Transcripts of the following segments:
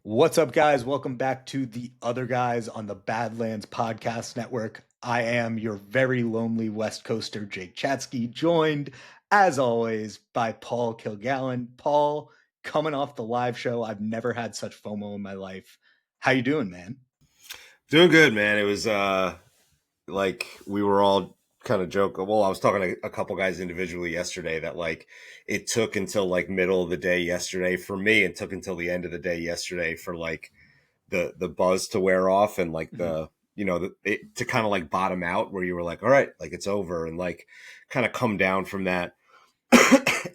What's up, guys? Welcome back to the other guys on the Badlands Podcast Network. I am your very lonely West Coaster, Jake Chatsky, joined, as always, by Paul Kilgallen. Paul, coming off the live show, I've never had such FOMO in my life. How you doing, man? Doing good, man. It was like we were all kind of joking. Well, I was talking to a couple guys individually yesterday that like it took until like middle of the day yesterday for me, and took until the end of the day yesterday for like the buzz to wear off and like Mhm. it to kind of like bottom out where you were like, all right, like it's over, and like kind of come down from that.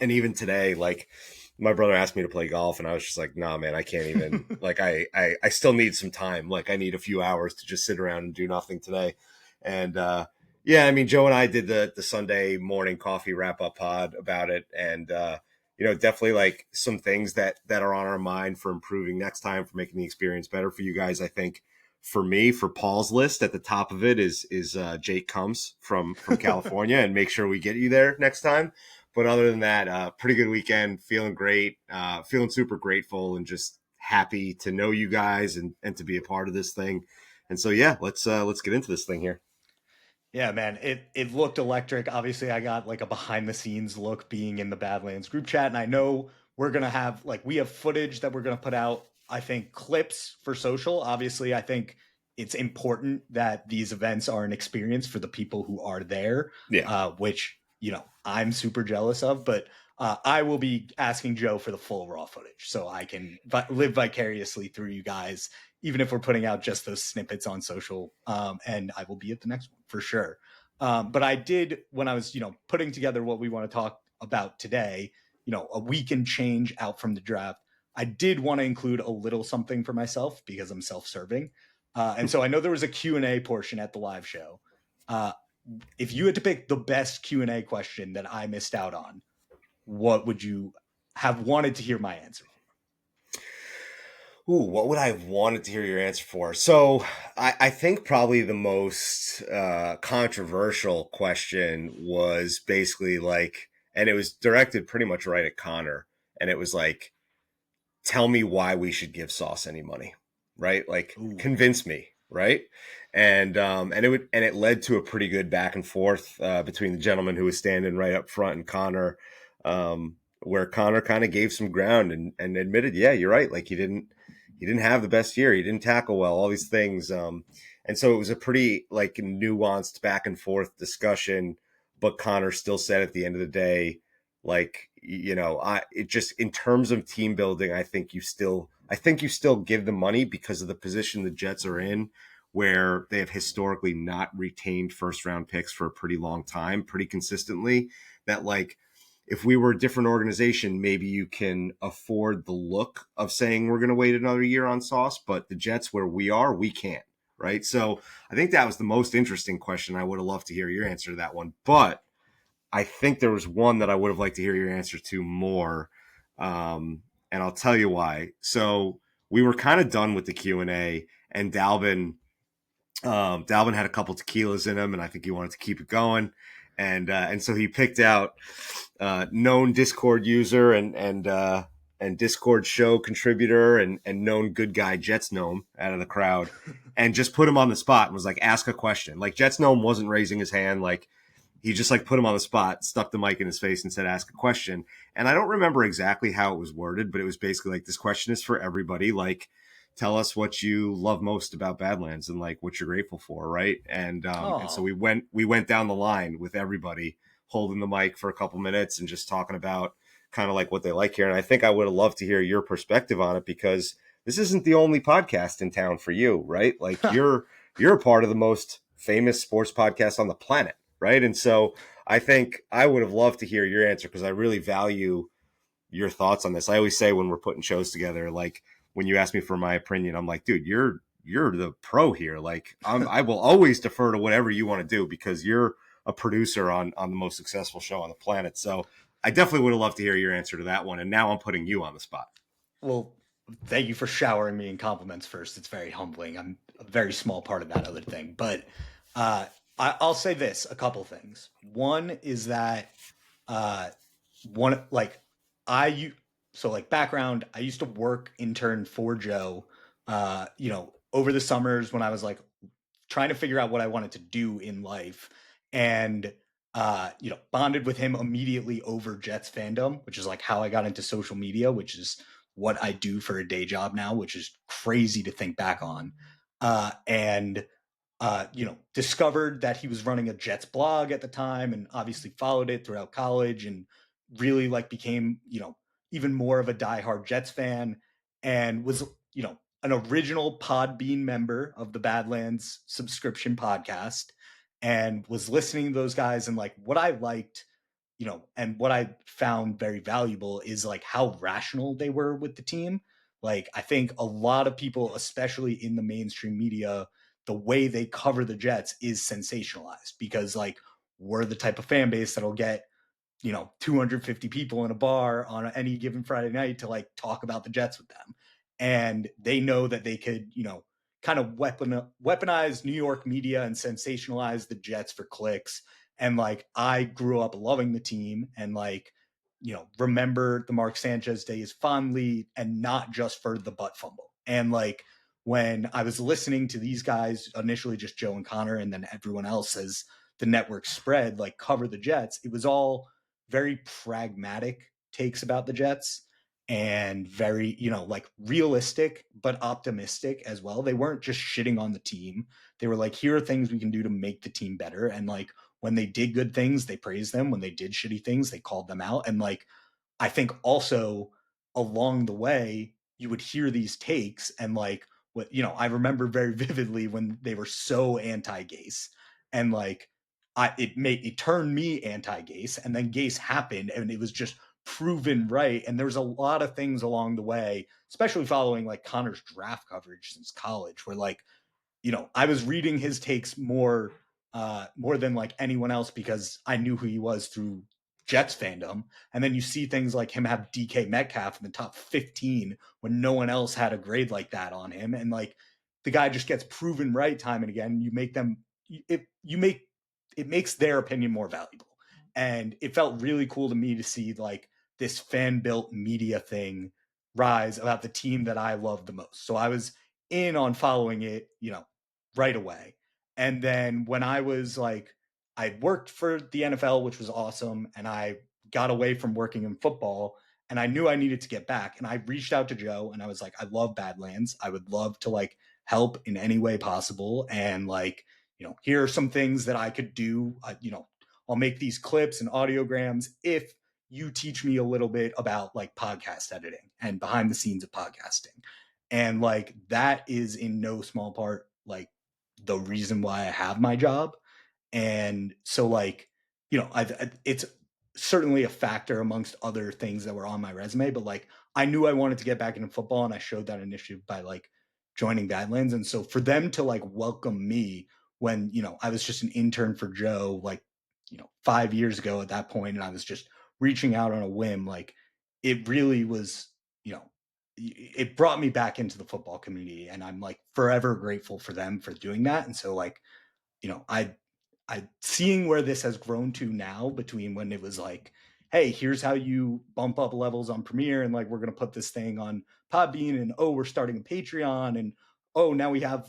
And even today, like my brother asked me to play golf, and I was just like, nah, man, I can't even. Like, I still need some time. Like, I need a few hours to just sit around and do nothing today. And yeah, I mean, Joe and I did the Sunday morning coffee wrap up pod about it, and definitely like some things that are on our mind for improving next time, for making the experience better for you guys. I think for me, for Paul's list at the top of it is Jake comes from California, and make sure we get you there next time. But other than that, pretty good weekend. Feeling great. Feeling super grateful and just happy to know you guys and to be a part of this thing. And so yeah, let's get into this thing here. Yeah, man, it looked electric. Obviously, I got like a behind the scenes look being in the Badlands group chat, and I know we're gonna have like we have footage that we're gonna put out. I think clips for social. Obviously, I think it's important that these events are an experience for the people who are there, Yeah. which I'm super jealous of. But I will be asking Joe for the full raw footage so I can live vicariously through you guys, even if we're putting out just those snippets on social. And I will be at the next one for sure. But I did, when I was, putting together what we want to talk about today, a week and change out from the draft, I did want to include a little something for myself because I'm self-serving. And so I know there was a Q&A portion at the live show. Uh, if you had to pick the best Q&A question that I missed out on, what would you have wanted to hear my answer for? Ooh, what would I have wanted to hear your answer for? So I think probably the most controversial question was basically like, and it was directed pretty much right at Connor, and it was like, tell me why we should give Sauce any money, right? Like, Ooh. convince me, right? And it led to a pretty good back and forth between the gentleman who was standing right up front and Connor, where Connor kind of gave some ground and admitted, yeah, you're right. Like, he didn't have the best year. He didn't tackle well. All these things. And so it was a pretty like nuanced back and forth discussion. But Connor still said at the end of the day, like, I it just, in terms of team building, I think you still give the money because of the position the Jets are in, where they have historically not retained first round picks for a pretty long time, pretty consistently. That like, if we were a different organization, maybe you can afford the look of saying we're going to wait another year on Sauce, but the Jets, where we are, we can't. Right. So I think that was the most interesting question. I would have loved to hear your answer to that one. But I think there was one that I would have liked to hear your answer to more, and I'll tell you why. So we were kind of done with the Q&A, and Dalvin had a couple tequilas in him, and I think he wanted to keep it going, and so he picked out known Discord user and Discord show contributor and known good guy Jets Gnome out of the crowd, and just put him on the spot and was like, ask a question. Like, Jets Gnome wasn't raising his hand, like he just like put him on the spot, stuck the mic in his face, and said, "Ask a question." And I don't remember exactly how it was worded, but it was basically like, "This question is for everybody. Like, tell us what you love most about Badlands and like what you're grateful for, right?" And so Oh, we went down the line with everybody holding the mic for a couple minutes and just talking about kind of like what they like here. And I think I would have loved to hear your perspective on it, because this isn't the only podcast in town for you, right? Like, you're a part of the most famous sports podcast on the planet, right? And so I think I would have loved to hear your answer, because I really value your thoughts on this. I always say when we're putting shows together, like when you ask me for my opinion, I'm like, dude, you're the pro here. Like, I will always defer to whatever you want to do, because you're a producer on the most successful show on the planet. So I definitely would have loved to hear your answer to that one. And now I'm putting you on the spot. well, thank you for showering me in compliments first. It's very humbling. I'm a very small part of that other thing. But uh, I'll say this, a couple things. One is that uh, one like I so like background, I used to work intern for Joe, over the summers when I was like trying to figure out what I wanted to do in life, and bonded with him immediately over Jets fandom, which is like how I got into social media, which is what I do for a day job now, which is crazy to think back on. And discovered that he was running a Jets blog at the time, and obviously followed it throughout college, and really like became, even more of a diehard Jets fan, and was, an original Podbean member of the Badlands subscription podcast, and was listening to those guys. And like what I liked, and what I found very valuable is like how rational they were with the team. Like I think a lot of people, especially in the mainstream media, the way they cover the Jets is sensationalized, because like we're the type of fan base that'll get 250 people in a bar on any given Friday night to like talk about the Jets with them. And they know that they could, kind of weaponize New York media and sensationalize the Jets for clicks. And like I grew up loving the team, and like, remember the Mark Sanchez days fondly, and not just for the butt fumble. And like when I was listening to these guys, initially just Joe and Connor, and then everyone else as the network spread, like cover the Jets, it was all very pragmatic takes about the Jets, and very, like realistic but optimistic as well. They weren't just shitting on the team. They were like, here are things we can do to make the team better. And like when they did good things, they praised them. When they did shitty things, they called them out. And like I think also along the way, you would hear these takes, and like what, I remember very vividly when they were so anti-Gase, and like it turned me anti-Gase, and then Gase happened, and it was just proven right. And there was a lot of things along the way, especially following like Connor's draft coverage since college, where like, I was reading his takes more than like anyone else, because I knew who he was through Jets fandom. And then you see things like him have DK Metcalf in the top 15 when no one else had a grade like that on him. And like the guy just gets proven right time and again. You make them it makes their opinion more valuable. And it felt really cool to me to see like this fan built media thing rise about the team that I love the most. So I was in on following it, right away. And then when I was like, I worked for the NFL, which was awesome, and I got away from working in football, and I knew I needed to get back. And I reached out to Joe, and I was like, I love Badlands. I would love to like help in any way possible. And like, here are some things that I could do. I'll make these clips and audiograms if you teach me a little bit about like podcast editing and behind the scenes of podcasting. And like that is in no small part like the reason why I have my job. And so like, it's certainly a factor amongst other things that were on my resume, but like I knew I wanted to get back into football, and I showed that initiative by like joining Badlands. And so for them to like welcome me when, I was just an intern for Joe, like, 5 years ago at that point, and I was just reaching out on a whim, like it really was, it brought me back into the football community, and I'm like forever grateful for them for doing that. And so like, I seeing where this has grown to now, between when it was like, hey, here's how you bump up levels on Premiere, and like we're gonna put this thing on Podbean, and oh, we're starting a Patreon, and oh, now we have,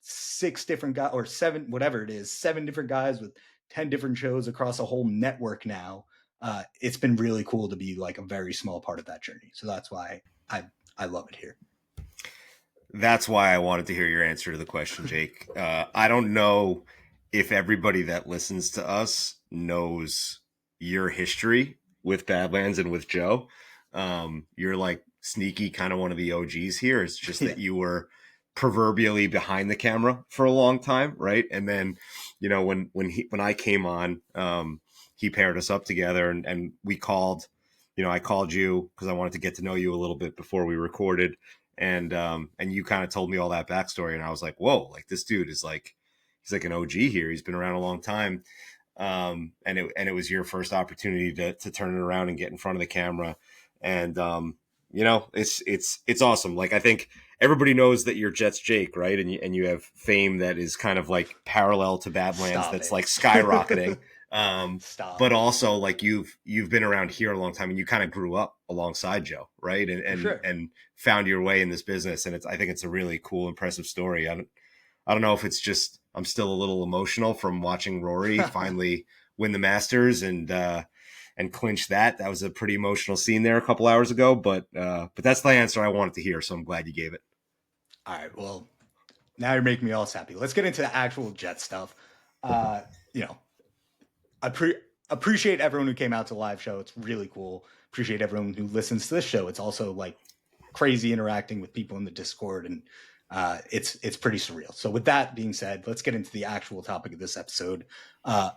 six different guys, or seven, whatever it is, seven different guys with 10 different shows across a whole network now. It's been really cool to be like a very small part of that journey. So that's why I love it here. That's why I wanted to hear your answer to the question, Jake. I don't know if everybody that listens to us knows your history with Badlands and with Joe. You're like sneaky, kind of one of the OGs here. It's just Yeah. that you were proverbially behind the camera for a long time, right? And then, when I came on, he paired us up together, and we called. I called you because I wanted to get to know you a little bit before we recorded, and you kind of told me all that backstory, and I was like, whoa, like this dude is like, he's like an OG here. He's been around a long time. And it was your first opportunity to turn it around and get in front of the camera. And, it's awesome. Like, I think everybody knows that you're Jets Jake, right? And you have fame that is kind of like parallel to Badlands. Stop That's it. like skyrocketing. Um, Stop. but also like you've been around here a long time and you kind of grew up alongside Joe, right? And For sure. and found your way in this business. And I think it's a really cool, impressive story. I don't know if it's just I'm still a little emotional from watching Rory finally win the Masters and clinch that. That was a pretty emotional scene there a couple hours ago, but that's the answer I wanted to hear, so I'm glad you gave it. All right. Well, now you're making me all happy. Let's get into the actual Jet stuff. Uh, you know, I appreciate everyone who came out to the live show. It's really cool. Appreciate everyone who listens to this show. It's also like crazy interacting with people in the Discord, and it's pretty surreal. So with that being said, let's get into the actual topic of this episode. Uh,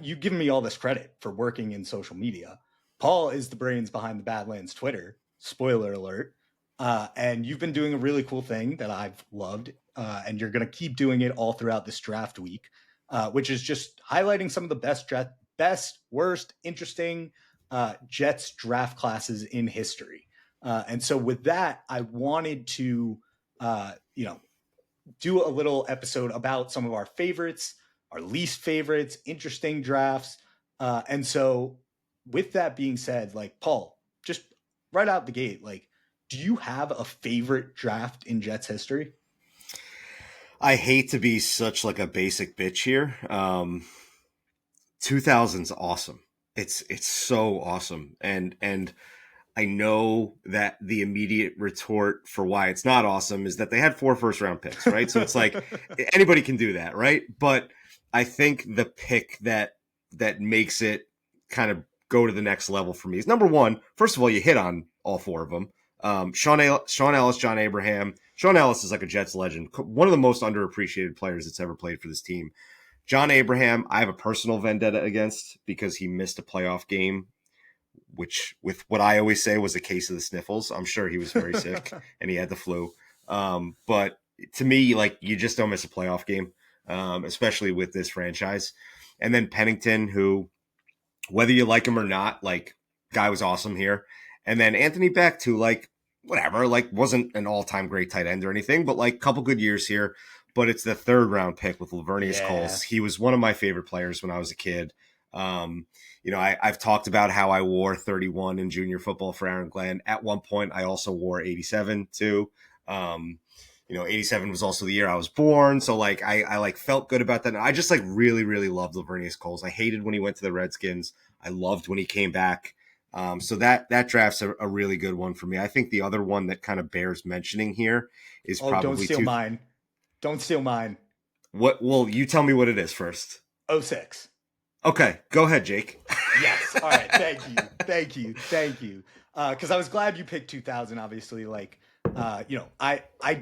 you've given me all this credit for working in social media. Paul is the brains behind the Badlands Twitter. Spoiler alert. And you've been doing a really cool thing that I've loved, and you're going to keep doing it all throughout this draft week, which is just highlighting some of the best, worst, interesting Jets draft classes in history. And so, with that, I wanted to, do a little episode about some of our favorites, our least favorites, interesting drafts. And so, with that being said, like Paul, just right out the gate, like, do you have a favorite draft in Jets history? I hate to be such like a basic bitch here. 2000's awesome. It's so awesome. And I know that the immediate retort for why it's not awesome is that they had 4 first round picks, right? So it's like anybody can do that, right? But I think the pick that makes it kind of go to the next level for me is number one. First of all, you hit on all 4 of them. Sean Ellis, John Abraham. Sean Ellis is like a Jets legend, one of the most underappreciated players that's ever played for this team. John Abraham, I have a personal vendetta against because he missed a playoff game, which with what I always say was a case of the sniffles. I'm sure he was very sick and he had the flu. But to me, like you just don't miss a playoff game, especially with this franchise. And then Pennington, who, whether you like him or not, like guy was awesome here. And then Anthony Becht, who like whatever, like wasn't an all-time great tight end or anything, but like a couple good years here. But it's the 3rd round pick with Lavernius Yeah. Coles. He was one of my favorite players when I was a kid. I've talked about how I wore 31 in junior football for Aaron Glenn. At one point, I also wore 87 too. 87 was also the year I was born. So like, I like felt good about that. And I just like really, really loved Lavernius Coles. I hated when he went to the Redskins. I loved when he came back. So that draft's a really good one for me. I think the other one that kind of bears mentioning here is Oh, don't probably steal mine. Don't steal mine. what? Well, you tell me what it is first. Oh six. Okay, go ahead, Jake. Yes. All right. Thank you. Thank you. Thank you. Because I was glad you picked 2000. Obviously, like, I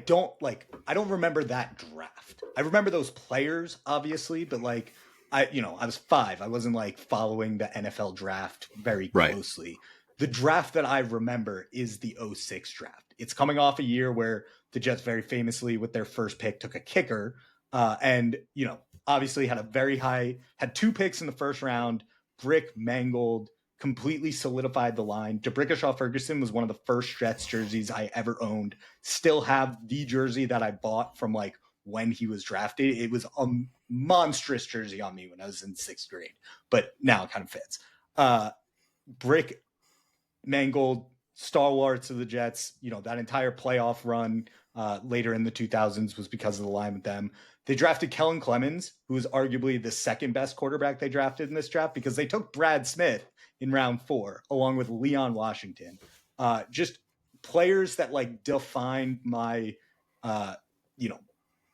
don't remember that draft. I remember those players, obviously, but like, I was 5. I wasn't like following the NFL draft very Right. closely. The draft that I remember is the '06 draft. It's coming off a year where the Jets very famously, with their first pick, took a kicker, and obviously had 2 picks in the first round. Brick mangled, completely solidified the line. D'Brickashaw Ferguson was one of the first Jets jerseys I ever owned. Still have the jersey that I bought from like when he was drafted. It was a monstrous jersey on me when I was in 6th grade, but now it kind of fits. Brick mangled, stalwarts of the Jets. That entire playoff run later in the 2000s was because of the line with them. They drafted Kellen Clemens, who is arguably the 2nd best quarterback they drafted in this draft, because they took Brad Smith in round 4, along with Leon Washington. Just players that like defined my, you know,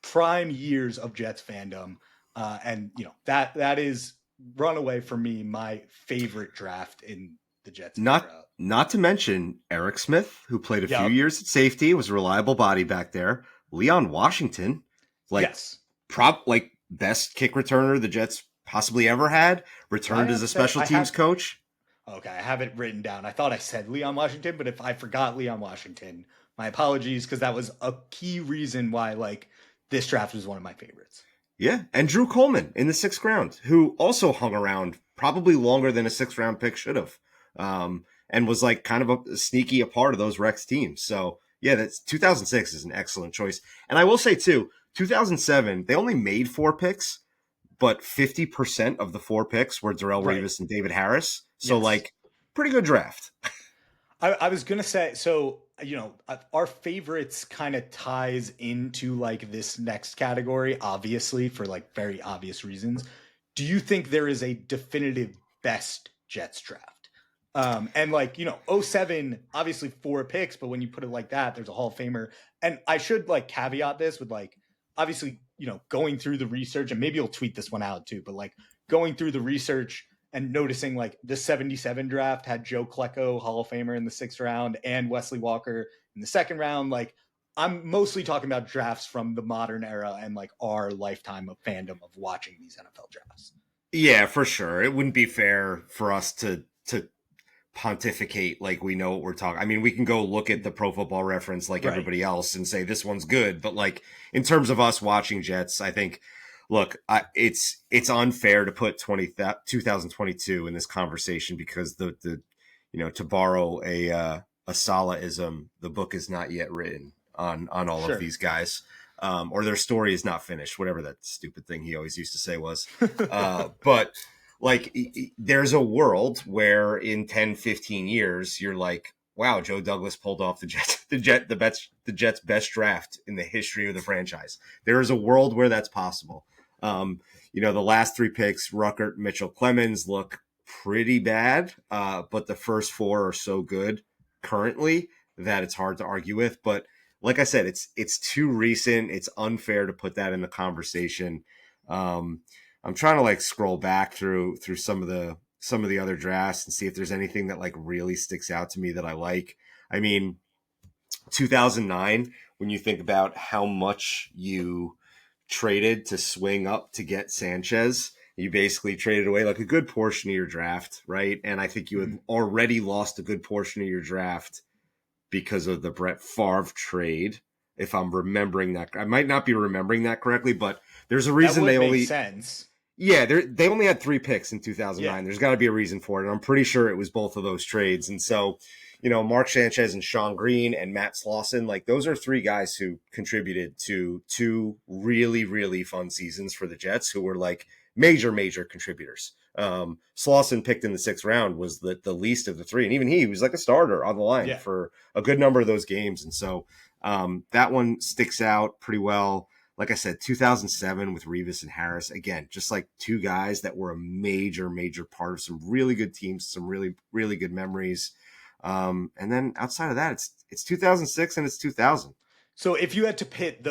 prime years of Jets fandom. And that is runaway for me my favorite draft in the Jets Not era. not to mention Eric Smith, who played a few Yep. years at safety, was a reliable body back there. Leon Washington, like Yes. like best kick returner the Jets possibly ever had, Do I returned as have a that? special teams coach. Okay, I have it written down. I thought I said Leon Washington, but if I forgot Leon Washington, my apologies, because that was a key reason why like this draft was one of my favorites. Yeah, and Drew Coleman in the 6th round, who also hung around probably longer than a 6th round pick should have, and was like kind of sneaky a part of those Rex teams. So yeah, that's 2006 is an excellent choice. And I will say too, 2007 they only made 4 picks, but 50% of the 4 picks were Darrell Right. Revis and David Harris. So Yes. like pretty good draft. I was gonna say, so our favorites kind of ties into like this next category, obviously for like very obvious reasons. Do you think there is a definitive best Jets draft? And like '07, obviously 4 picks, but when you put it like that, there's a Hall of Famer. And I should like caveat this with like obviously going through the research, and maybe you'll tweet this one out too, but like going through the research and noticing like the 77 draft had Joe Klecko, Hall of Famer, in the 6th round, and Wesley Walker in the 2nd round. Like, I'm mostly talking about drafts from the modern era and like our lifetime of fandom of watching these NFL drafts. Yeah, for sure. It wouldn't be fair for us to pontificate like we know what we're talking. I mean, we can go look at the Pro Football Reference like Right. everybody else and say this one's good, but like in terms of us watching Jets, I think look, it's unfair to put 2022 in this conversation because the to borrow a Salahism, the book is not yet written on all of Sure. these guys. Or their story is not finished, whatever that stupid thing he always used to say was. But like there's a world where in 10, 15 years you're like, wow, Joe Douglas pulled off the Jets best draft in the history of the franchise. There is a world where that's possible. The last 3 picks, Ruckert, Mitchell, Clemens, look pretty bad, but the first 4 are so good currently that it's hard to argue with. But like I said, it's too recent. It's unfair to put that in the conversation. I'm trying to like scroll back through some of the other drafts and see if there's anything that like really sticks out to me that I like. I mean, 2009, when you think about how much you traded to swing up to get Sanchez, you basically traded away like a good portion of your draft, right? And I think you had already lost a good portion of your draft because of the Brett Favre trade. If I'm remembering that, I might not be remembering that correctly, but there's a That reason would they make only sense. yeah, they only had 3 picks in Yeah. 2009. There's got to be a reason for it. And I'm pretty sure it was both of those trades. And so, Mark Sanchez and Sean Green and Matt Slauson, like those are 3 guys who contributed to 2 really, really fun seasons for the Jets who were like major, major contributors. Slauson picked in the 6th round was the least of the 3. And even he was like a starter on the line Yeah. for a good number of those games. And so that one sticks out pretty well. Like I said, 2007 with Revis and Harris, again, just like 2 guys that were a major, major part of some really good teams, some really, really good memories. And then outside of that, it's 2006 and it's 2000. So if you had to pit